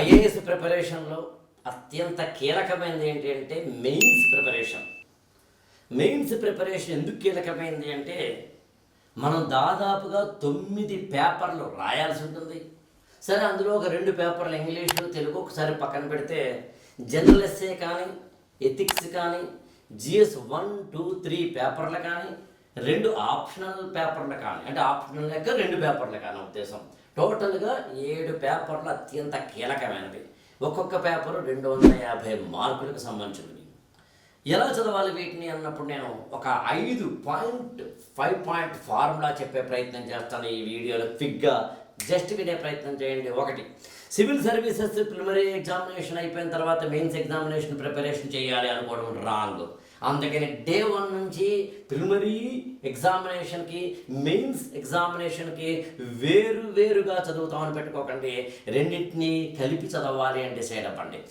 IAS ప్రిపరేషన్లో అత్యంత కీలకమైనది ఏంటి అంటే మెయిన్స్ ప్రిపరేషన్. మెయిన్స్ ప్రిపరేషన్ ఎందుకు కీలకమైంది అంటే మనం దాదాపుగా 9 పేపర్లు రాయాల్సి ఉంటుంది. సరే, అందులో ఒక 2 పేపర్లు ఇంగ్లీషు తెలుగు ఒకసారి పక్కన పెడితే జనరల్ ఎస్సే కానీ, ఎథిక్స్ కానీ, జిఎస్ 1, 2, 3 పేపర్లు కానీ, 2 ఆప్షనల్ పేపర్లు కానీ, అంటే ఆప్షనల్ లెక్క 2 పేపర్లు కానీ ఉద్దేశం. టోటల్గా 7 పేపర్లు అత్యంత కీలకమైనవి. ఒక్కొక్క పేపరు 250 మార్కులకు సంబంధించినవి. ఎలా చదవాలి వీటిని అన్నప్పుడు నేను ఒక 5 పాయింట్ ఫార్ములా చెప్పే ప్రయత్నం చేస్తాను ఈ వీడియోలో. క్విక్గా జస్ట్ వినే ప్రయత్నం చేయండి. 1, సివిల్ సర్వీసెస్ ప్రిలిమినరీ ఎగ్జామినేషన్ అయిపోయిన తర్వాత మెయిన్స్ ఎగ్జామినేషన్ ప్రిపరేషన్ చేయాలి అనుకోవడం రాంగ్. అందుకని డే 1 నుంచి ప్రిలిమినరీ ఎగ్జామినేషన్కి మెయిన్స్ ఎగ్జామినేషన్కి వేరుగా చదువుతామని పెట్టుకోకండి. రెండింటినీ కలిపి చదవాలి అని డిసైడ్ అవ్వండి.